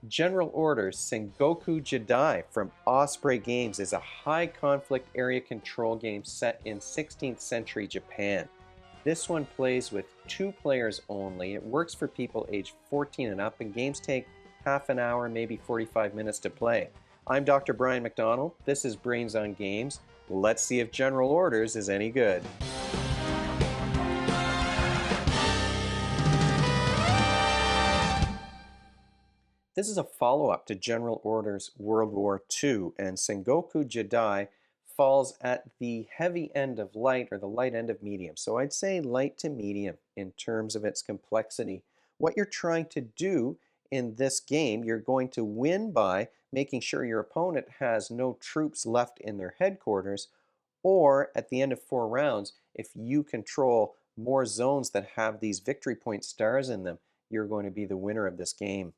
General Orders Sengoku Jidai from Osprey Games is a high conflict area control game set in 16th century Japan. This one plays with two players only. It works for people aged 14 and up, and games take half an hour, maybe 45 minutes to play. I'm Dr. Brian McDonald. This is Brains on Games. Let's see if General Orders is any good. This is a follow-up to General Orders World War II, and Sengoku Jidai falls at the heavy end of light or the light end of medium. So I'd say light to medium in terms of its complexity. What you're trying to do in this game, you're going to win by making sure your opponent has no troops left in their headquarters, or at the end of 4 rounds, if you control more zones that have these victory point stars in them, you're going to be the winner of this game.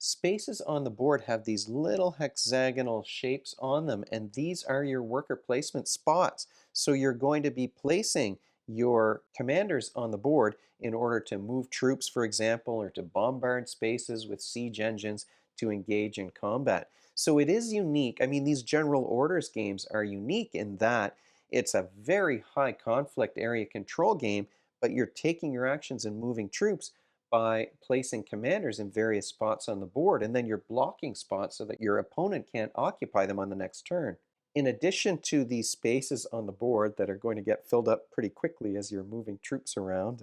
Spaces on the board have these little hexagonal shapes on them, and these are your worker placement spots. So you're going to be placing your commanders on the board in order to move troops, for example, or to bombard spaces with siege engines to engage in combat. So it is unique. I mean, these general orders games are unique in that it's a very high conflict area control game, but you're taking your actions and moving troops by placing commanders in various spots on the board, and then you're blocking spots so that your opponent can't occupy them on the next turn. In addition to these spaces on the board that are going to get filled up pretty quickly as you're moving troops around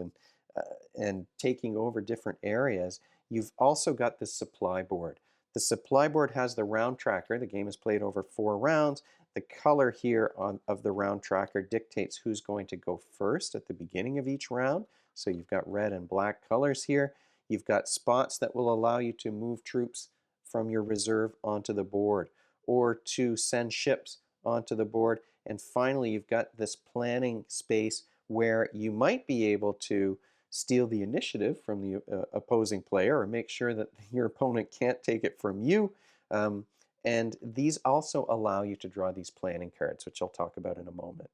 uh, and taking over different areas, you've also got the supply board. The supply board has the round tracker. The game is played over 4 rounds. The color here of the round tracker dictates who's going to go first at the beginning of each round. So you've got red and black colors here. You've got spots that will allow you to move troops from your reserve onto the board or to send ships onto the board. And finally, you've got this planning space where you might be able to steal the initiative from the opposing player or make sure that your opponent can't take it from you. And these also allow you to draw these planning cards, which I'll talk about in a moment.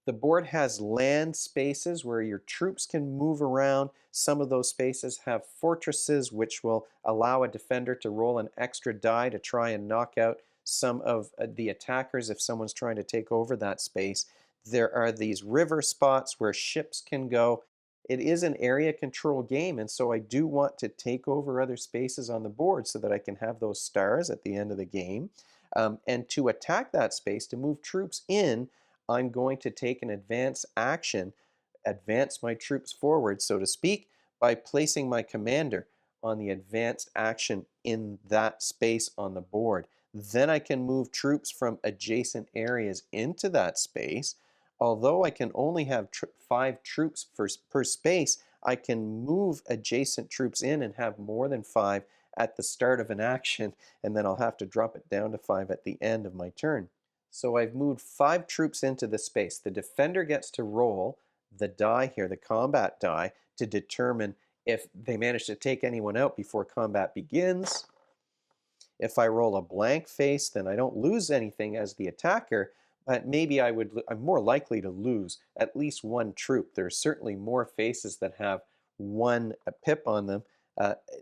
The board has land spaces where your troops can move around. Some of those spaces have fortresses, which will allow a defender to roll an extra die to try and knock out some of the attackers if someone's trying to take over that space. There are these river spots where ships can go. It is an area control game, and so I do want to take over other spaces on the board so that I can have those stars at the end of the game. And to attack that space, to move troops in, I'm going to take an advance action, advance my troops forward, so to speak, by placing my commander on the advanced action in that space on the board. Then I can move troops from adjacent areas into that space. Although I can only have 5 troops per space, I can move adjacent troops in and have more than 5 at the start of an action, and then I'll have to drop it down to 5 at the end of my turn. So I've moved 5 troops into the space. The defender gets to roll the die here, the combat die, to determine if they manage to take anyone out before combat begins. If I roll a blank face, then I don't lose anything as the attacker, but maybe I'm more likely to lose at least 1 troop. There's certainly more faces that have 1 pip on them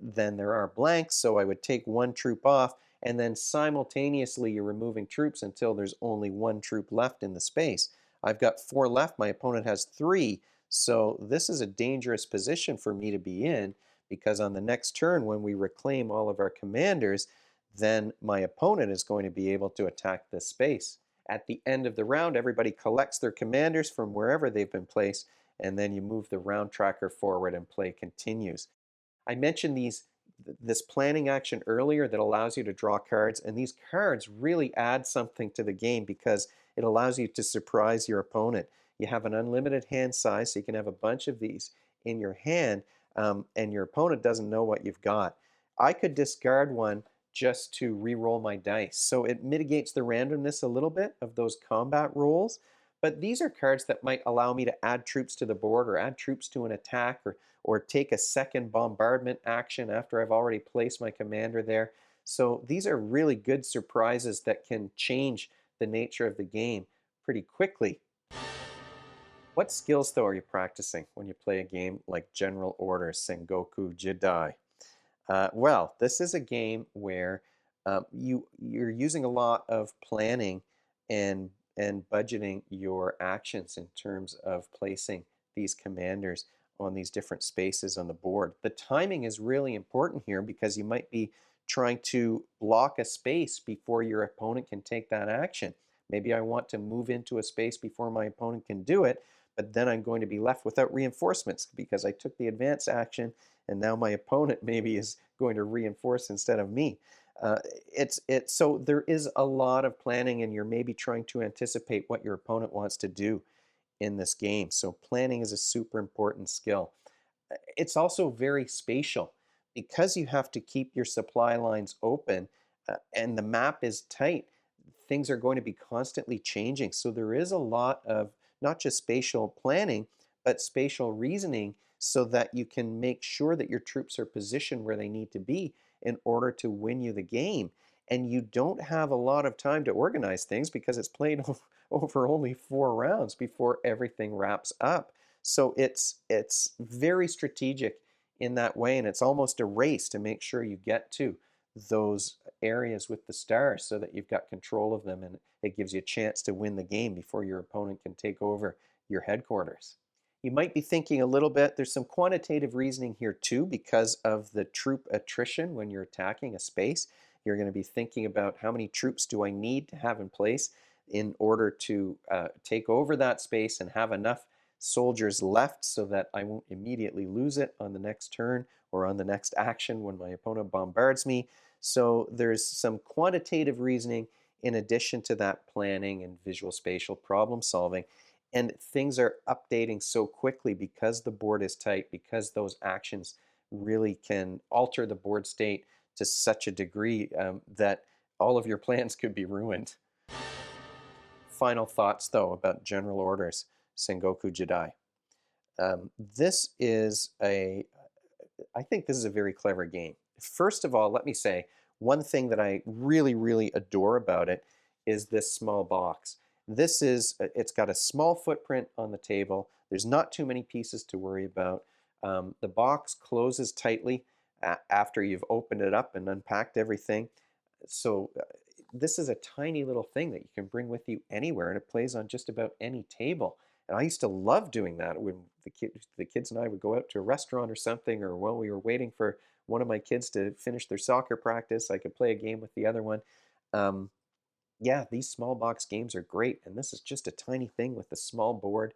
than there are blanks, so I would take 1 troop off, and then simultaneously you're removing troops until there's only 1 troop left in the space. I've got 4 left, my opponent has 3, so this is a dangerous position for me to be in, because on the next turn when we reclaim all of our commanders, then my opponent is going to be able to attack this space. At the end of the round, everybody collects their commanders from wherever they've been placed, and then you move the round tracker forward and play continues. I mentioned this planning action earlier that allows you to draw cards, and these cards really add something to the game because it allows you to surprise your opponent. You have an unlimited hand size, so you can have a bunch of these in your hand, and your opponent doesn't know what you've got. I could discard one just to re-roll my dice, so it mitigates the randomness a little bit of those combat rolls. But these are cards that might allow me to add troops to the board or add troops to an attack or take a second bombardment action after I've already placed my commander there. So these are really good surprises that can change the nature of the game pretty quickly. What skills, though, are you practicing when you play a game like General Order Sengoku Jidai? Well, this is a game where you're using a lot of planning and budgeting your actions in terms of placing these commanders on these different spaces on the board. The timing is really important here because you might be trying to block a space before your opponent can take that action. Maybe I want to move into a space before my opponent can do it, but then I'm going to be left without reinforcements because I took the advance action and now my opponent maybe is going to reinforce instead of me. It's so there is a lot of planning, and you're maybe trying to anticipate what your opponent wants to do in this game. So planning is a super important skill. It's also very spatial because you have to keep your supply lines open and the map is tight. Things are going to be constantly changing. So there is a lot of not just spatial planning, but spatial reasoning so that you can make sure that your troops are positioned where they need to be in order to win you the game. And you don't have a lot of time to organize things because it's played over only 4 rounds before everything wraps up. So it's very strategic in that way, and it's almost a race to make sure you get to those areas with the stars so that you've got control of them and it gives you a chance to win the game before your opponent can take over your headquarters. You might be thinking a little bit, there's some quantitative reasoning here too because of the troop attrition when you're attacking a space. You're going to be thinking about how many troops do I need to have in place in order to take over that space and have enough soldiers left so that I won't immediately lose it on the next turn or on the next action when my opponent bombards me. So there's some quantitative reasoning in addition to that planning and visual spatial problem solving. And things are updating so quickly because the board is tight, because those actions really can alter the board state to such a degree that all of your plans could be ruined. Final thoughts, though, about general orders, Sengoku Jidai. This is I think this is a very clever game. First of all, let me say, one thing that I really, really adore about it is this small box. It's got a small footprint on the table. There's not too many pieces to worry about. The box closes tightly after you've opened it up and unpacked everything. So this is a tiny little thing that you can bring with you anywhere, and it plays on just about any table. And I used to love doing that when the kids and I would go out to a restaurant or something, or while we were waiting for one of my kids to finish their soccer practice, I could play a game with the other one. Um, yeah, these small box games are great, and this is just a tiny thing with a small board,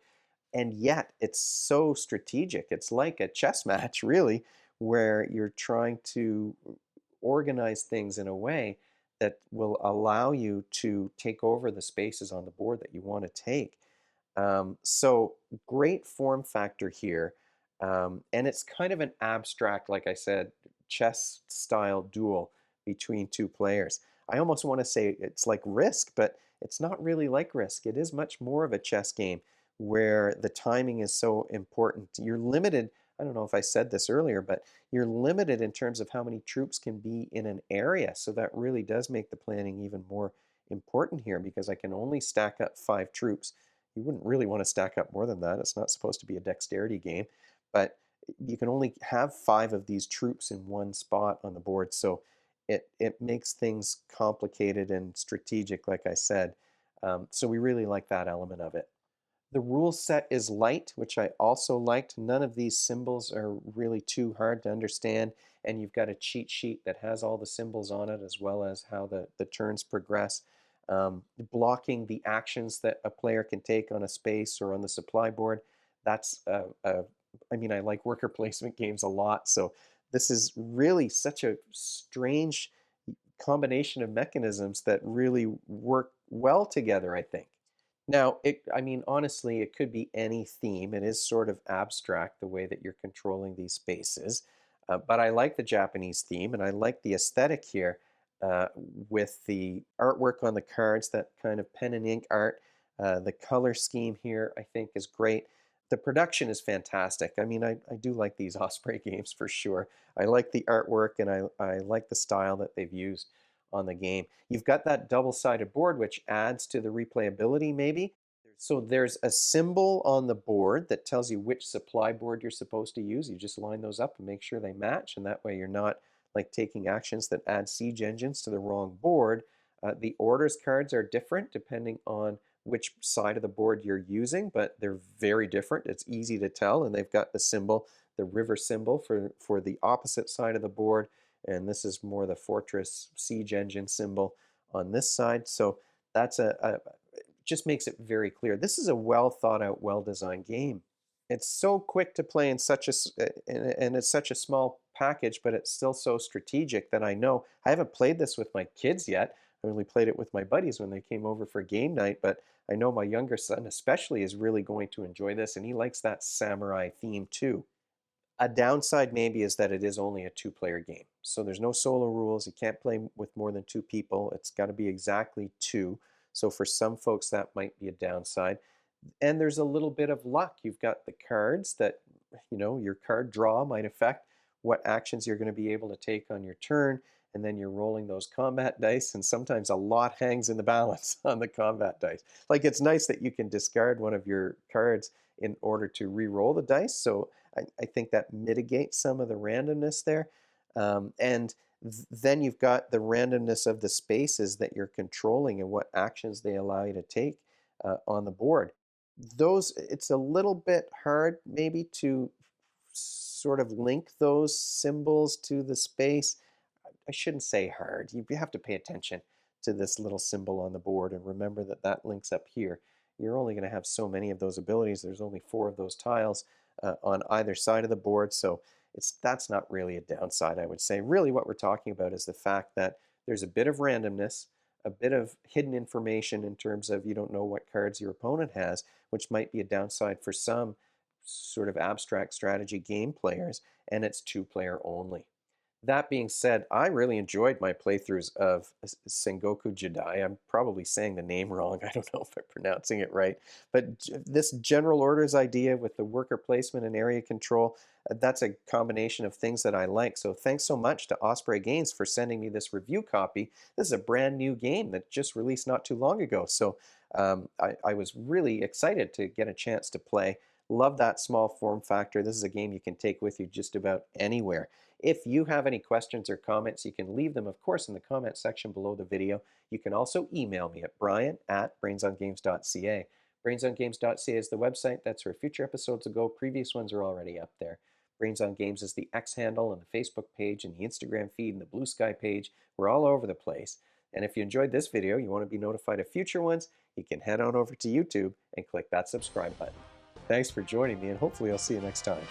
and yet it's so strategic. It's like a chess match, really, where you're trying to organize things in a way that will allow you to take over the spaces on the board that you want to take. So great form factor here. And it's kind of an abstract, like I said, chess style duel between two players. I almost want to say it's like Risk, but it's not really like Risk. It is much more of a chess game where the timing is so important. You're limited. I don't know if I said this earlier, but you're limited in terms of how many troops can be in an area. So that really does make the planning even more important here because I can only stack up 5 troops. You wouldn't really want to stack up more than that. It's not supposed to be a dexterity game, but you can only have 5 of these troops in one spot on the board. So it makes things complicated and strategic, like I said. So we really like that element of it. The rule set is light, which I also liked. None of these symbols are really too hard to understand, and you've got a cheat sheet that has all the symbols on it as well as how the turns progress. Blocking the actions that a player can take on a space or on the supply board, I mean, I like worker placement games a lot, so this is really such a strange combination of mechanisms that really work well together, I think. Now, I mean, honestly, it could be any theme. It is sort of abstract the way that you're controlling these spaces. But I like the Japanese theme and I like the aesthetic here with the artwork on the cards, that kind of pen and ink art. The color scheme here, I think, is great. The production is fantastic. I mean, I do like these Osprey games for sure. I like the artwork and I like the style that they've used on the game. You've got that double-sided board, which adds to the replayability maybe. So there's a symbol on the board that tells you which supply board you're supposed to use. You just line those up and make sure they match, and that way you're not like taking actions that add siege engines to the wrong board. The orders cards are different depending on which side of the board you're using, but they're very different. It's easy to tell, and they've got the symbol, the river symbol for the opposite side of the board, and this is more the fortress siege engine symbol on this side. So that's just makes it very clear. This is a well thought out, well designed game. It's so quick to play in and it's such a small package, but it's still so strategic that I know I haven't played this with my kids yet. I only played it with my buddies when they came over for game night, but I know my younger son especially is really going to enjoy this, and he likes that samurai theme too. A downside maybe is that it is only a two-player game. So there's no solo rules. You can't play with more than two people. It's got to be exactly two. So for some folks, that might be a downside. And there's a little bit of luck. You've got the cards that, your card draw might affect what actions you're going to be able to take on your turn. And then you're rolling those combat dice, and sometimes a lot hangs in the balance on the combat dice. Like, it's nice that you can discard one of your cards in order to re-roll the dice. So I think that mitigates some of the randomness there. And then you've got the randomness of the spaces that you're controlling and what actions they allow you to take on the board. It's a little bit hard maybe to sort of link those symbols to the space. I shouldn't say hard. You have to pay attention to this little symbol on the board and remember that that links up here. You're only going to have so many of those abilities. There's only 4 of those tiles on either side of the board, so that's not really a downside, I would say. Really what we're talking about is the fact that there's a bit of randomness, a bit of hidden information in terms of you don't know what cards your opponent has, which might be a downside for some sort of abstract strategy game players, and it's 2-player only. That being said, I really enjoyed my playthroughs of Sengoku Jidai. I'm probably saying the name wrong. I don't know if I'm pronouncing it right. But this general orders idea with the worker placement and area control, that's a combination of things that I like. So thanks so much to Osprey Games for sending me this review copy. This is a brand new game that just released not too long ago. So I was really excited to get a chance to play. Love that small form factor. This is a game you can take with you just about anywhere. If you have any questions or comments, you can leave them, of course, in the comment section below the video. You can also email me at brian@brainsongames.ca. Brainsongames.ca is the website. That's where future episodes will go. Previous ones are already up there. Brains on Games is the X handle and the Facebook page and the Instagram feed and the Blue Sky page. We're all over the place. And if you enjoyed this video, you want to be notified of future ones, you can head on over to YouTube and click that subscribe button. Thanks for joining me, and hopefully I'll see you next time.